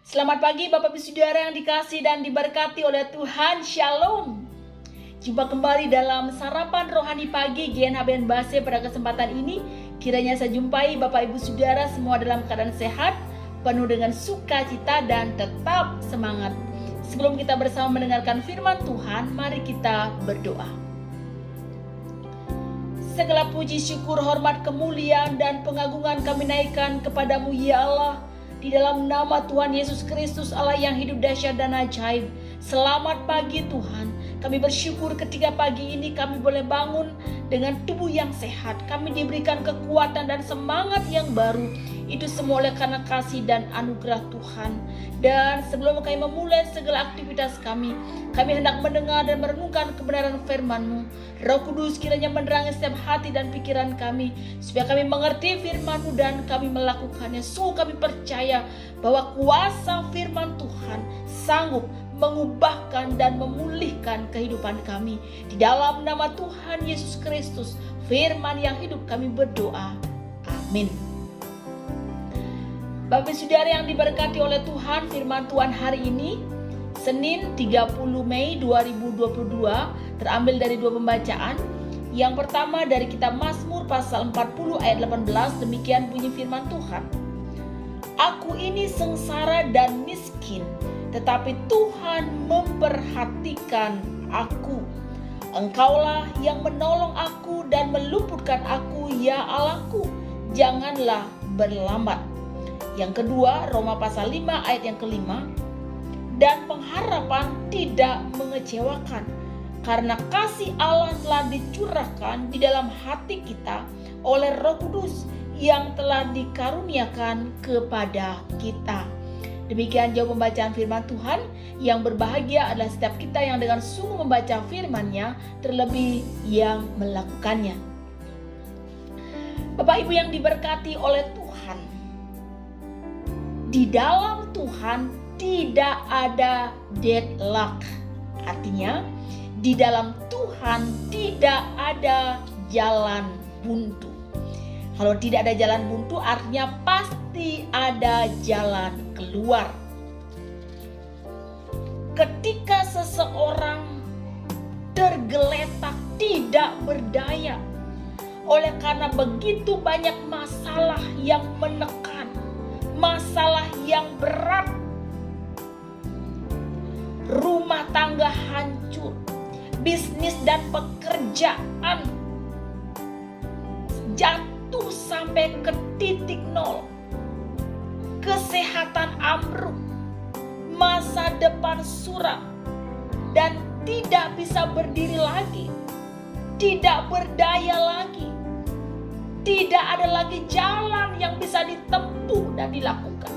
Selamat pagi Bapak Ibu Saudara yang dikasihi dan diberkati oleh Tuhan. Shalom. Jumpa kembali dalam sarapan rohani pagi GNHBN Base pada kesempatan ini. Kiranya saya jumpai Bapak Ibu Saudara semua dalam keadaan sehat, penuh dengan sukacita dan tetap semangat. Sebelum kita bersama mendengarkan firman Tuhan, mari kita berdoa. Segala puji, syukur, hormat, kemuliaan, dan pengagungan kami naikkan kepadamu ya Allah. Di dalam nama Tuhan Yesus Kristus, Allah yang hidup, dahsyat dan ajaib. Selamat pagi Tuhan. Kami bersyukur ketika pagi ini kami boleh bangun dengan tubuh yang sehat. Kami diberikan kekuatan dan semangat yang baru. Itu semua oleh karena kasih dan anugerah Tuhan. Dan sebelum kami memulai segala aktivitas kami hendak mendengar dan merenungkan kebenaran firman-Mu. Roh Kudus kiranya menerangi setiap hati dan pikiran kami, supaya kami mengerti firman-Mu dan kami melakukannya. Sungguh kami percaya bahwa kuasa firman Tuhan sanggup mengubahkan dan memulihkan kehidupan kami. Di dalam nama Tuhan Yesus Kristus, firman yang hidup, kami berdoa. Amin. Bapak Saudara yang diberkati oleh Tuhan, firman Tuhan hari ini Senin 30 Mei 2022 terambil dari dua pembacaan. Yang pertama dari kitab Mazmur pasal 40 ayat 18, demikian bunyi firman Tuhan. Aku ini sengsara dan miskin, tetapi Tuhan memperhatikan aku. Engkaulah yang menolong aku dan meluputkan aku, ya Allahku. Janganlah berlambat. Yang kedua, Roma pasal 5 ayat yang kelima. Dan pengharapan tidak mengecewakan, karena kasih Allah telah dicurahkan di dalam hati kita oleh Roh Kudus yang telah dikaruniakan kepada kita. Demikian jauh pembacaan firman Tuhan. Yang berbahagia adalah setiap kita yang dengan sungguh membaca firman-Nya, terlebih yang melakukannya. Bapak Ibu yang diberkati oleh Tuhan, di dalam Tuhan tidak ada deadlock. Artinya, di dalam Tuhan tidak ada jalan buntu. Kalau tidak ada jalan buntu, artinya pasti ada jalan keluar. Ketika seseorang tergeletak, tidak berdaya, oleh karena begitu banyak masalah yang menekan, masalah yang berat, rumah tangga hancur, bisnis dan pekerjaan jatuh sampai ke titik nol, kesehatan ambruk, masa depan suram, dan tidak bisa berdiri lagi, tidak berdaya lagi, tidak ada lagi jalan yang bisa ditempuh dan dilakukan.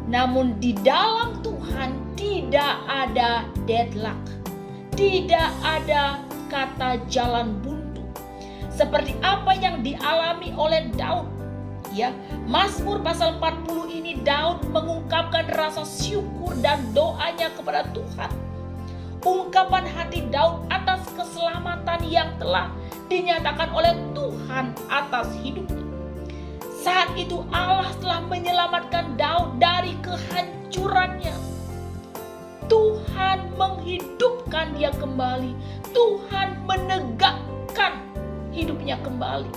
Namun di dalam Tuhan tidak ada deadlock, tidak ada kata jalan buntu. Seperti apa yang dialami oleh Daud. Ya, Mazmur pasal 40 ini Daud mengungkapkan rasa syukur dan doanya kepada Tuhan. Ungkapan hati Daud atas keselamatan yang telah dinyatakan oleh Tuhan atas hidupnya. Saat itu Allah telah menyelamatkan Daud dari kehancurannya. Tuhan menghidupkan dia kembali. Tuhan menegakkan hidupnya kembali.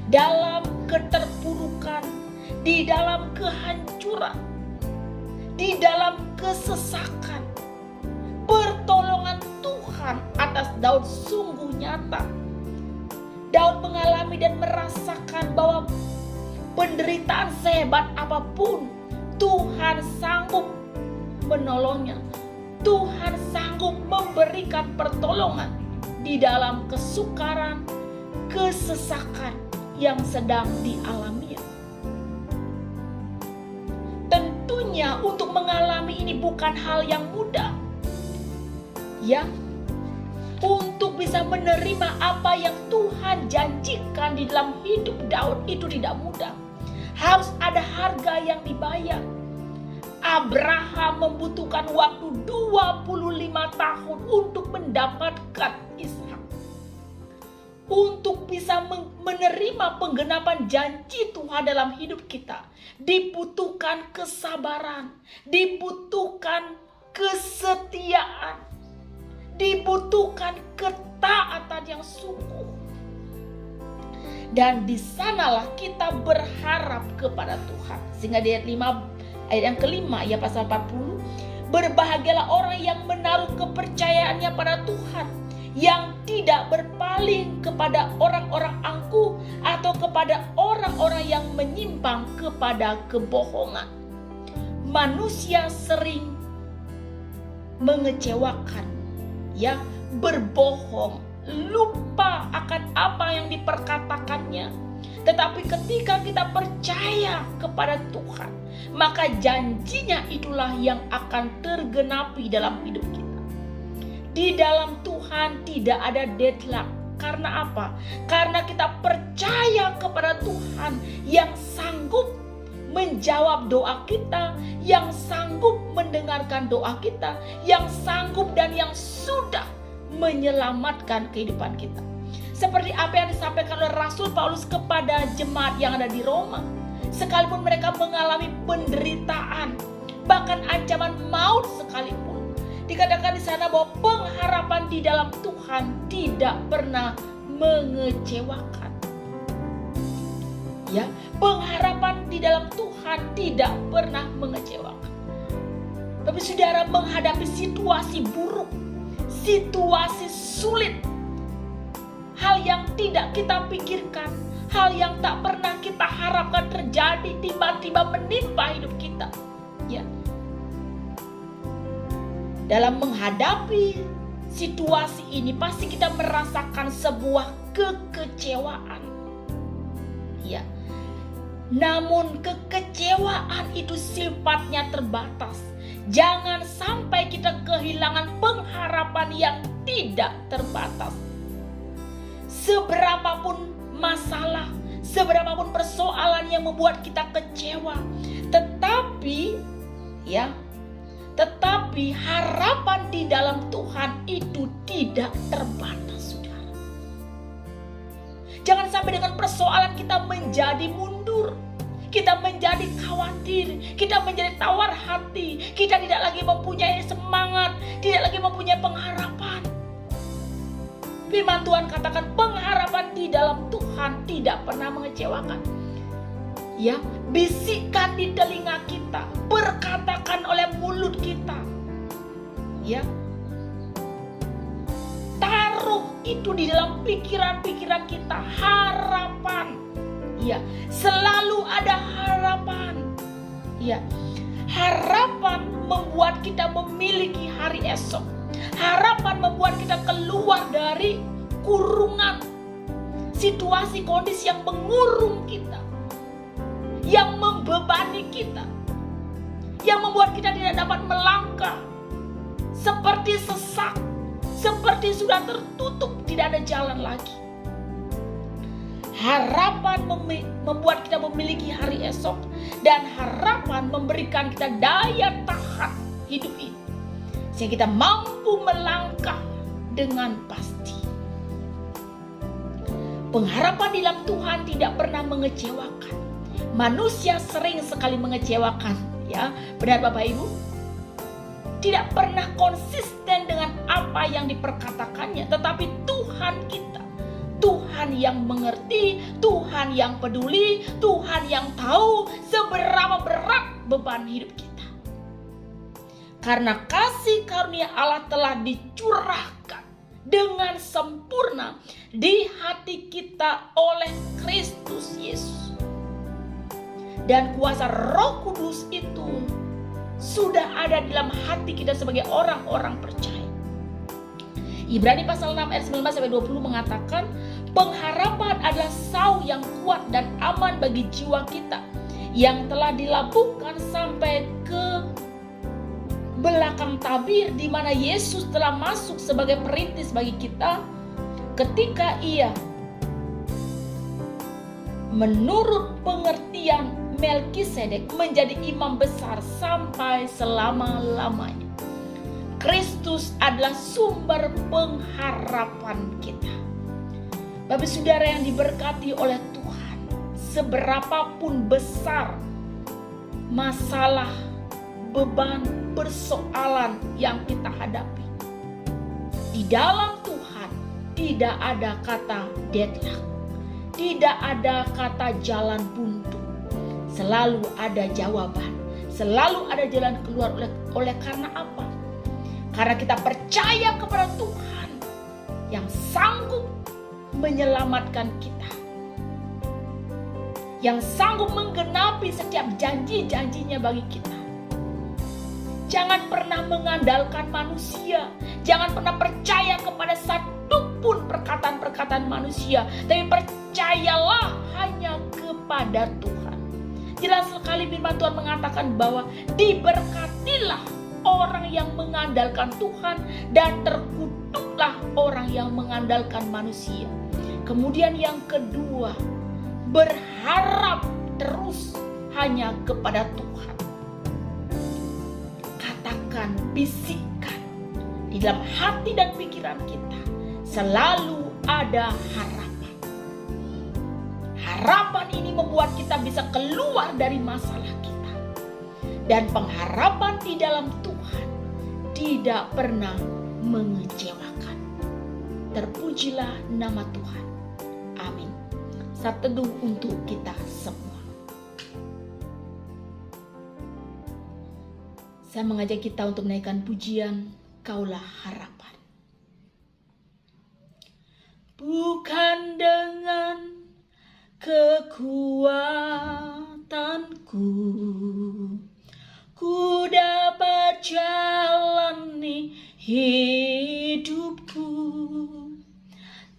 Dalam keterpurukan, di dalam kehancuran, di dalam kesesakan, pertolongan Tuhan atas Daud sungguh nyata. Daud mengalami dan merasakan bahwa penderitaan sehebat apapun, Tuhan sanggup menolongnya. Tuhan sanggup memberikan pertolongan di dalam kesukaran, kesesakan yang sedang dialaminya. Tentunya untuk mengalami ini bukan hal yang mudah. Ya, untuk bisa menerima apa yang Tuhan janjikan di dalam hidup Daud itu tidak mudah. Harus ada harga yang dibayar. Abraham membutuhkan waktu 25 tahun untuk mendapatkan Ishak. untuk bisa menerima penggenapan janji Tuhan dalam hidup kita, dibutuhkan kesabaran, dibutuhkan kesetiaan, dibutuhkan ketaatan yang sungguh. Dan di sanalah kita berharap kepada Tuhan. Sehingga di ayat yang kelima, ya pasal 40, berbahagialah orang yang menaruh kepercayaannya pada Tuhan, yang tidak berpaling kepada orang-orang angkuh atau kepada orang-orang yang menyimpang kepada kebohongan. Manusia sering mengecewakan, ya, berbohong, lupa akan apa yang diperkatakannya. Tetapi ketika kita percaya kepada Tuhan, maka janjinya itulah yang akan tergenapi dalam hidup kita. Di dalam Tuhan tidak ada deadlock. Karena apa? Karena kita percaya kepada Tuhan yang sanggup menjawab doa kita, yang sanggup mendengarkan doa kita, yang sanggup dan yang sudah menyelamatkan kehidupan kita. Seperti apa yang disampaikan oleh Rasul Paulus kepada jemaat yang ada di Roma. Sekalipun mereka mengalami penderitaan, bahkan ancaman maut sekalipun, dikatakan di sana bahwa pengharapan di dalam Tuhan tidak pernah mengecewakan. Ya, pengharapan di dalam Tuhan tidak pernah mengecewakan. Tapi saudara menghadapi situasi buruk, situasi sulit, hal yang tidak kita pikirkan, hal yang tak pernah kita harapkan terjadi tiba-tiba menimpa hidup kita. Ya. Dalam menghadapi situasi ini pasti kita merasakan sebuah kekecewaan. Ya. Namun kekecewaan itu sifatnya terbatas. Jangan sampai kita kehilangan pengharapan yang tidak terbatas. Seberapapun masalah, seberapapun persoalan yang membuat kita kecewa, tetapi harapan di dalam Tuhan itu tidak terbatas, saudara. Jangan sampai dengan persoalan kita menjadi mundur, kita menjadi khawatir, kita menjadi tawar hati, kita tidak lagi mempunyai semangat, tidak lagi mempunyai pengharapan. Firman Tuhan katakan pengharapan di dalam Tuhan tidak pernah mengecewakan. Ya, bisikkan di telinga kita, perkatakan oleh mulut kita. Ya. Taruh itu di dalam pikiran-pikiran kita, harapan. Ya, selalu ada harapan. Ya. Harapan membuat kita memiliki hari esok. Harapan membuat kita keluar dari kurungan, situasi kondisi yang mengurung kita, yang membebani kita, yang membuat kita tidak dapat melangkah, seperti sesak, seperti sudah tertutup, tidak ada jalan lagi. Harapan membuat kita memiliki hari esok, dan harapan memberikan kita daya tahan hidup ini, sehingga kita mampu melangkah dengan pasti. Pengharapan di dalam Tuhan tidak pernah mengecewakan. Manusia sering sekali mengecewakan, ya, benar Bapak Ibu? Tidak pernah konsisten dengan apa yang diperkatakannya, tetapi Tuhan kita, Tuhan yang mengerti, Tuhan yang peduli, Tuhan yang tahu seberapa berat beban hidup kita. Karena kasih karunia Allah telah dicurahkan dengan sempurna di hati kita oleh Kristus Yesus. Dan kuasa Roh Kudus itu sudah ada di dalam hati kita sebagai orang-orang percaya. Ibrani pasal 6 ayat 19-20 mengatakan, pengharapan adalah sau yang kuat dan aman bagi jiwa kita, yang telah dilabuhkan sampai ke belakang tabir, di mana Yesus telah masuk sebagai perintis bagi kita ketika Ia menurut pengertian Melkisedek menjadi imam besar sampai selama-lamanya. Kristus adalah sumber pengharapan kita. Bapak saudara yang diberkati oleh Tuhan, seberapapun besar masalah, beban, persoalan yang kita hadapi, di dalam Tuhan tidak ada kata deadlock, tidak ada kata jalan buntu. Selalu ada jawaban, selalu ada jalan keluar. Oleh karena apa? Karena kita percaya kepada Tuhan yang sanggup menyelamatkan kita, yang sanggup menggenapi setiap janji-janjinya bagi kita. Jangan pernah mengandalkan manusia, jangan pernah percaya kepada satupun perkataan-perkataan manusia, tapi percayalah hanya kepada Tuhan. Jelas sekali firman Tuhan mengatakan bahwa diberkatilah orang yang mengandalkan Tuhan dan terkutuklah orang yang mengandalkan manusia. Kemudian yang kedua, berharap terus hanya kepada Tuhan. Katakan, bisikkan di dalam hati dan pikiran kita, selalu ada harapan. Harapan ini membuat kita bisa keluar dari masalah kita. Dan pengharapan di dalam Tuhan tidak pernah mengecewakan. Terpujilah nama Tuhan. Amin. Saat teduh untuk kita semua. Saya mengajak kita untuk menaikkan pujian, Kaulah Harapan. Bukan dengan kekuatanku ku dapat jalani hidupku,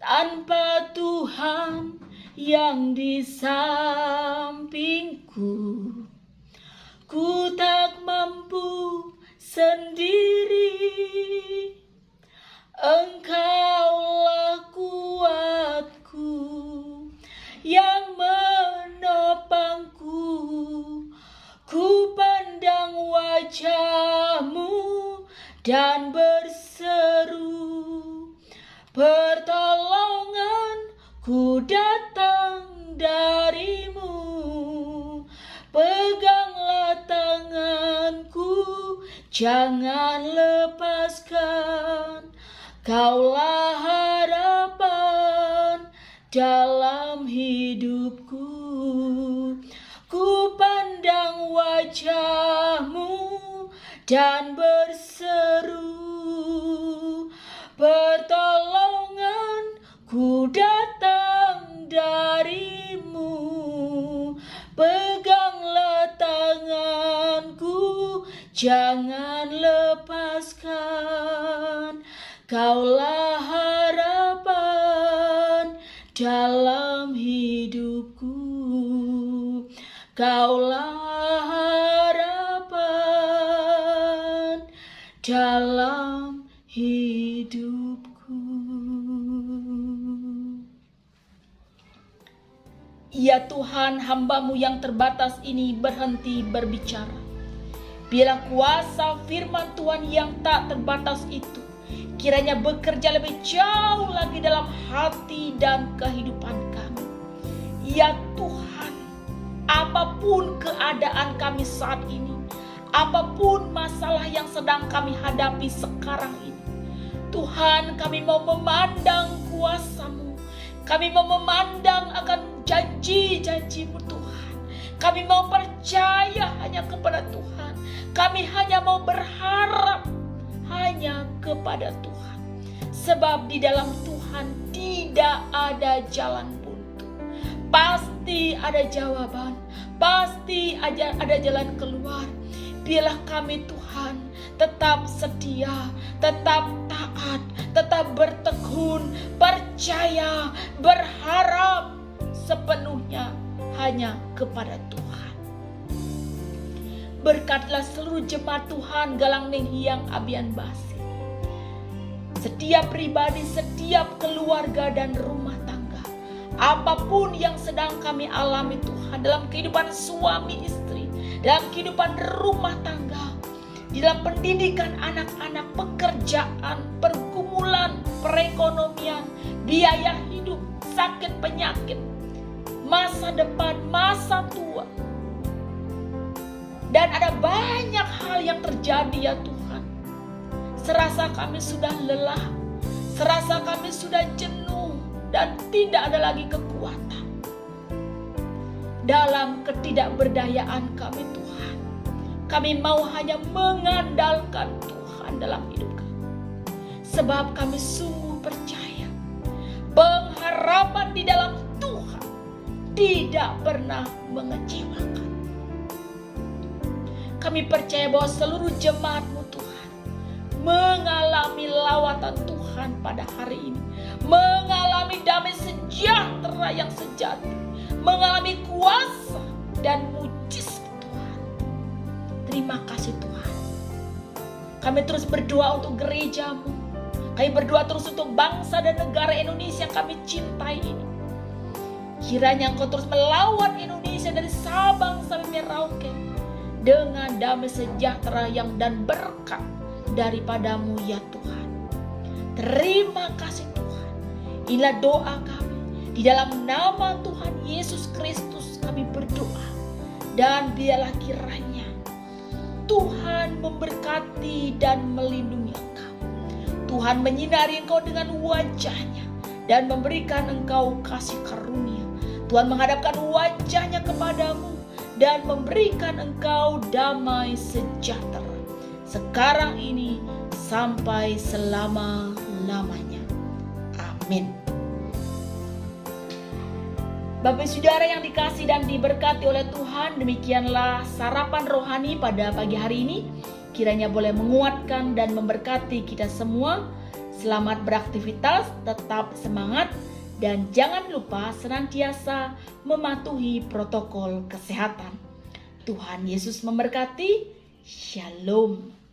tanpa Tuhan yang di sampingku ku tak mampu sendiri. Engkaulah kuatku yang menopangku, ku pandang wajah-Mu dan berseru, pertolonganku datang dari-Mu. Peganglah tanganku, jangan lepaskan, Kaulah harapan dalam hidupku. Ku pandang wajah-Mu dan berseru, pertolonganku datang dari-Mu. Peganglah tanganku, jangan lepaskan, Kaulah harapan dalam hidupku. Kaulah harapan dalam hidupku. Ya Tuhan, hamba-Mu yang terbatas ini berhenti berbicara. Biarlah kuasa firman Tuhan yang tak terbatas itu kiranya bekerja lebih jauh lagi dalam hati dan kehidupan kami. Ya Tuhan, apapun keadaan kami saat ini, apapun masalah yang sedang kami hadapi sekarang ini, Tuhan, kami mau memandang kuasa-Mu. Kami mau memandang akan janji-janji-Mu Tuhan. Kami mau percaya hanya kepada Tuhan. Kami hanya mau berharap hanya kepada Tuhan. Sebab di dalam Tuhan tidak ada jalan buntu. Pasti ada jawaban. Pasti ada jalan keluar. Biarlah kami Tuhan tetap setia, tetap taat, tetap bertekun, percaya, berharap sepenuhnya hanya kepada Tuhan. Berkatlah seluruh jemaat Tuhan Galang Ninghyang Abian Base. Setiap pribadi, setiap keluarga dan rumah tangga, apapun yang sedang kami alami Tuhan, dalam kehidupan suami istri, dalam kehidupan rumah tangga, di dalam pendidikan anak-anak, pekerjaan, pergumulan, perekonomian, biaya hidup, sakit penyakit, masa depan, masa tua. Dan ada banyak hal yang terjadi ya Tuhan. Serasa kami sudah lelah, serasa kami sudah jenuh dan tidak ada lagi kekuatan. Dalam ketidakberdayaan kami Tuhan, kami mau hanya mengandalkan Tuhan dalam hidup kami. Sebab kami sungguh percaya pengharapan di dalam Tuhan tidak pernah mengecewakan. Kami percaya bahwa seluruh jemaat-Mu Tuhan mengalami lawatan Tuhan pada hari ini. Mengalami damai sejahtera yang sejati. Mengalami kuasa dan mujizat Tuhan. Terima kasih Tuhan. Kami terus berdoa untuk gereja-Mu. Kami berdoa terus untuk bangsa dan negara Indonesia yang kami cintai ini. Kiranya Engkau terus melawan Indonesia dari Sabang sampai Merauke dengan damai sejahtera yang dan berkat daripada-Mu ya Tuhan. Terima kasih Tuhan. Inilah doa kami. Di dalam nama Tuhan Yesus Kristus kami berdoa. Dan biarlah kiranya Tuhan memberkati dan melindungi Engkau. Tuhan menyinari Engkau dengan wajah-Nya dan memberikan Engkau kasih karunia. Tuhan menghadapkan wajah-Nya kepadamu dan memberikan Engkau damai sejahtera sekarang ini sampai selama-lamanya. Amin. Bapak saudara yang dikasih dan diberkati oleh Tuhan, demikianlah sarapan rohani pada pagi hari ini. Kiranya boleh menguatkan dan memberkati kita semua. Selamat beraktivitas, tetap semangat, dan jangan lupa senantiasa mematuhi protokol kesehatan. Tuhan Yesus memberkati. Shalom.